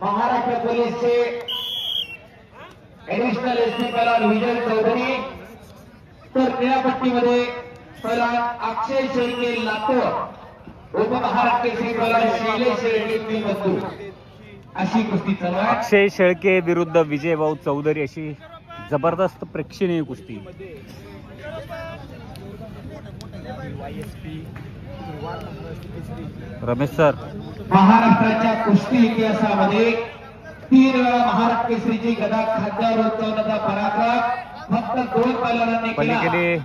Maharashtra पोलीसचे additional SP पैलवान विजय चौधरी, तर क्रीडापट्टीमध्ये पैलवान अक्षय शेळके लातूर, उपमहाराष्ट्र केसरी पैलवान शैलेश शेळके बंधू अशी कुस्ती चालू आहे. अक्षय शेळके विरुद्ध विजयभाऊ चौधरी अशी जबरदस्त प्रेक्षणीय कुस्ती. रमेश सर, महाराष्ट्राच्या कुस्ती इतिहासामध्ये 3 वेळा महाराष्ट्र केसरीची गदा खासदार उचलण्याचा पराक्रम फक्त 2 पैलवानांनी केला. पलीकडे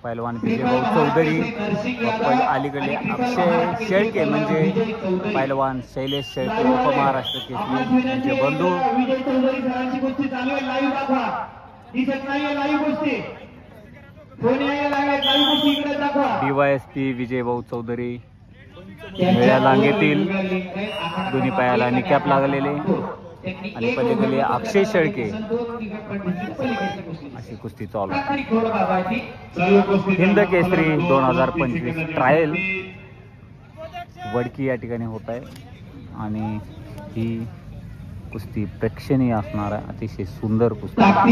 पैलवान विजयभाऊ चौधरी, अलीकडे अक्षय शेळके म्हणजे पैलवान शैलेश शेळके उपमहाराष्ट्र केसरी यांचे बंधू. विजय चौधरी सरांची कुस्ती चालू आहे. लाईव्ह दाखवा, दिसत नाहीये लाईव्ह कुस्ती, कोणी लाईव्ह कुस्ती इकडे दाखवा. डीवायएसपी विजयभाऊ चौधरी निळ्या लांगेतील दोन्ही पायाला निकॅप लागलेले आणि पलीकडे अक्षय शेळके अशी कुस्ती चालू आहे. हिंद केसरी 2025 ट्रायल वडकी या ठिकाणी होत आहे आणि ही कुस्ती प्रेक्षणीय असणार आहे. अतिशय सुंदर कुस्ती. काम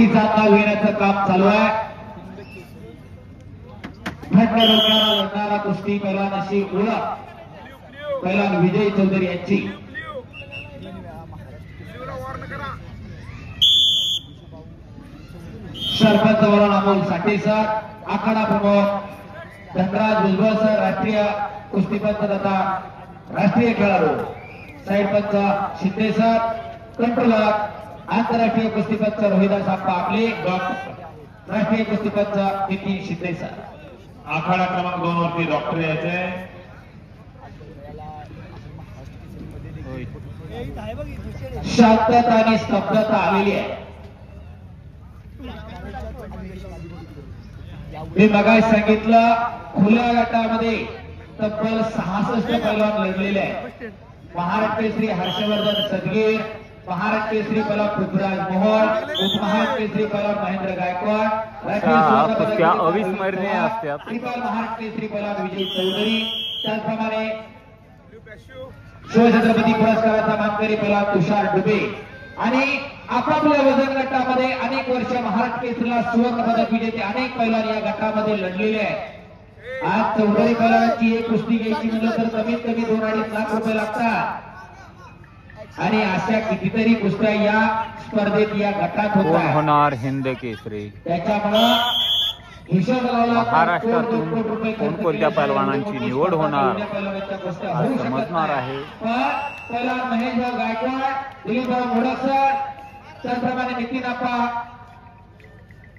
चालू आहे. कुस्ती पैलवान अशी ओळख पैलवान विजय चौधरी यांची. सरपंच वरून अमोल साठे सर, आखाडा प्रमुख धनराज भुजबळ सर, राष्ट्रीय कुस्तीपंच तथा राष्ट्रीय खेळाडू साईड पंच शिंदे सर, कंट्रोलर आंतरराष्ट्रीय कुस्तीपंच रोहिदास आप्पा आपले, राष्ट्रीय कुस्तीपंच नितीन शिंदे सर. आखाडा क्रमांक 2 वरती डॉक्टर यायचे. शांतता आणि स्तब्धता आलेली आहे. मी मगाशी सांगितलं खुल्या गटामध्ये तब्बल 66 पैलवान लढलेले आहेत. महाराष्ट्र केसरी हर्षवर्धन सदगीर, महाराष्ट्र केसरी पैलवान पृथ्वीराज मोहोळ, उपमहाराष्ट्र केसरी पैलवान महेंद्र गायकवाड, कुस्त्या अविस्मरणीय असतात. महाराष्ट्र केसरी पैलवान विजय चौधरी, त्याचप्रमाणे शिवछत्रपती पुरस्काराचा मानकरी पैलवान तुषार डुबे आणि आपापल्या वजन गटामध्ये अनेक वर्ष महाराष्ट्र केसरीला सुवर्ण पदक विजेते अनेक पैलवान या गटामध्ये लढलेले आहेत. आज चौधरी पैलवानाची एक कुस्ती घ्यायची म्हणलं तर कमीत कमी 2-2.5 लाख रुपये लागतात आणि अशा कितीतरी कुस्त्या या स्पर्धेत या गटात होणार. हिंद केसरी त्याच्यामुळं महाराष्ट्रातून कोणकोणत्या पैलवानांची निवड होणार समजणार आहे. पैलवान महेशभाऊ गायकवाड, दिलीपभाऊ मोडक सर, त्याचप्रमाणे नितीन आप्पा,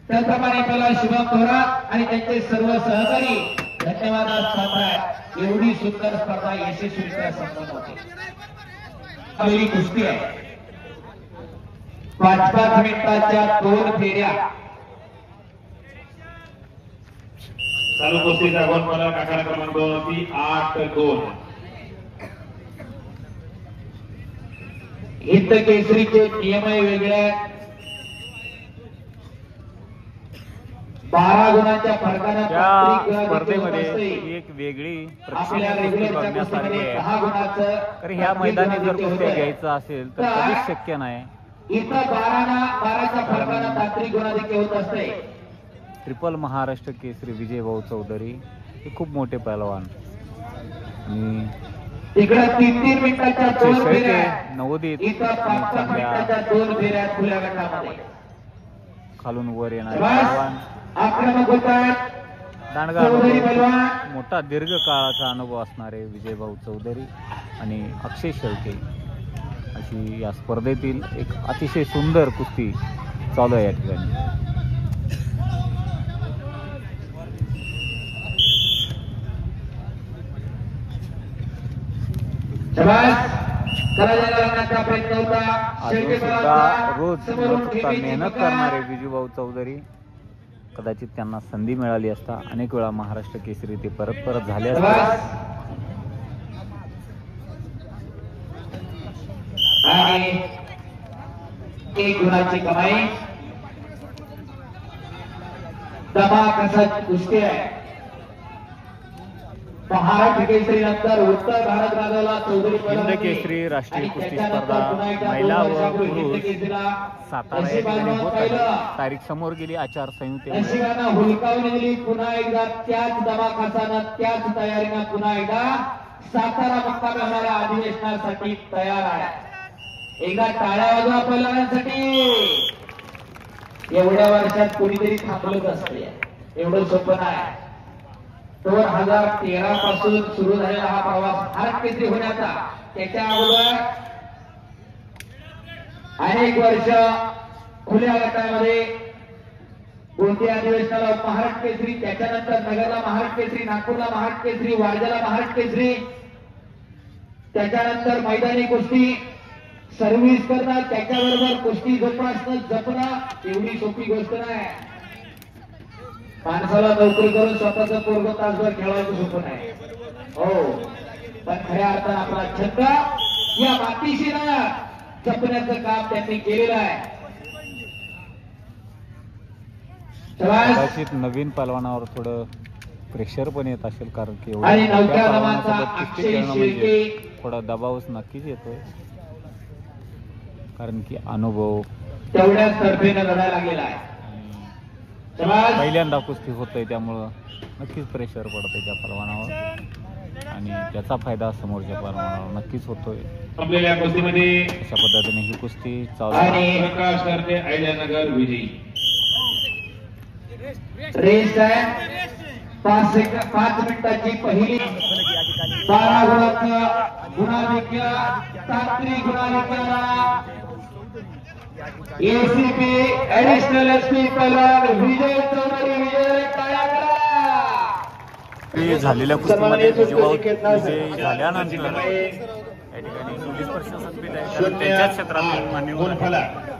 त्याचप्रमाणे पैलवान शुभम थोरात आणि त्यांचे सर्व सहकारी धन्यवाद. स्पर्धा एवढी सुंदर स्पर्धा यशस्वीरित्या संपन्न होते. पहिली कुस्ती आहे. 5-5 मिनिटाच्या 2 फेऱ्या. चालू कुस्तीचा गोल फलक आखाडा क्रमांक 2 वरती 8-2. हिंद केसरीचे नियमही वेगळे. 12 गुणांच्या फरकाने त्या स्पर्धेमध्ये एक वेगळी प्रेक्षणीय बघण्यासारखी आहे. 10 गुणाचं तर ह्या मैदानी जर कुस्त्या घ्यायचं असेल तर कधीच शक्य नाही. इथं 12च्या फरकाने तांत्रिक गुणा देखील होत असते. ट्रिपल महाराष्ट्र केसरी विजयभाऊ चौधरी हे खूप मोठे पैलवान आणि इकडे 3-3 मिनिटाच्या 2 फेऱ्या. नवोदित इथं 5-5 मिनिटाच्या 2 फेऱ्या खुल्या गटामध्ये. खालून वर येणारे पैलवान आक्रमक होत आहेत. दांडगा मोठा दीर्घ काळाचा अनुभव असणारे विजयभाऊ चौधरी आणि अक्षय शेळके अशी या स्पर्धेतील एक अतिशय सुंदर कुस्ती चालू आहे या ठिकाणी. रोज मेहनत करणारे विजूभाऊ चौधरी, कदाचित त्यांना संधी मिळाली असता अनेक वेळा महाराष्ट्र केसरी ते परत झाले असते. एक गुणाची कमाई. दमा कसं कुस्ती आहे. महाराष्ट्र केसरी नंतर उत्तर भारत राजाला चौधरी हिंद केसरी राष्ट्रीय कुस्ती स्पर्धा महिला व पुरुष सातारा या ठिकाणी होत आहे. तारीख समोर गेली आचारसंहितेमध्ये. नशिबानं हुलकावून दिली पुन्हा एकदा त्याच दमाखासानं त्याच तयारीनं पुन्हा एकदा सातारा मुक्कामी होणाऱ्या अधिवेशनासाठी तयार आहे. एकदा टाळ्या वाजवा पहिल्यांसाठी. एवढ्या वर्षात कोणीतरी थांबलंच असते, एवढं सोपं नाही. 2013 पासून सुरू झालेला हा प्रवास भारत केसरी होण्याचा, त्याच्या अगोदर अनेक वर्ष खुल्या गटामध्ये कोणत्या अधिवेशनाला महाराष्ट्र केसरी, त्याच्यानंतर नगरला महाराष्ट्र केसरी, नागपूरला महाराष्ट्र केसरी, वारजाला महाराष्ट्र केसरी, त्याच्यानंतर मैदानी कुस्ती सर्व्हिस करणं, त्याच्याबरोबर कुस्ती जोपासणं जपणं एवढी सोपी गोष्ट नाही. माणसाला नोकरी करून स्वतःच पोरग तासभर खेळायचं सोपं नाही हो, पण खऱ्या अर्थानं आपला छंद या मातीशी ना जपण्याचं काम त्यांनी केलेलं आहे. कदाचित नवीन पलवानावर थोडं प्रेशर पण येत असेल, कारण की आणि एवढ्या नवख्या पलवानासोबत नावाचा कुस्ती अक्षय खेळणं म्हणजे शेळके थोडा दबावच नक्कीच येतोय, कारण की अनुभव तेवढ्याच तर्फेनं लढायला लागलेला आहे. पहिल्यांदा कुस्ती होतंय, त्यामुळं नक्कीच प्रेशर पडतंय त्या पलवानावर आणि त्याचा फायदा समोरच्या पलवानावर नक्कीच होतोय. आपल्या कुस्तीमध्ये अशा पद्धतीने ही कुस्ती चालू आणि आहे. प्रकाश तरफे अहिल्यानगर विजयी. रेस आहे 5 मिनिटाची पहिली. 12 गुणांचं गुणाधिक्य तांत्रिक गुणाधिक्याला एसीपी ऍडिशनल एसपी पलवान विजय चौधरी विजय टाळ्या करा. झालेल्या कुस्तीमध्ये विजय झाल्यानंतर या ठिकाणी पोलीस प्रशासन त्यांच्या क्षेत्रात मान्यवर आहे.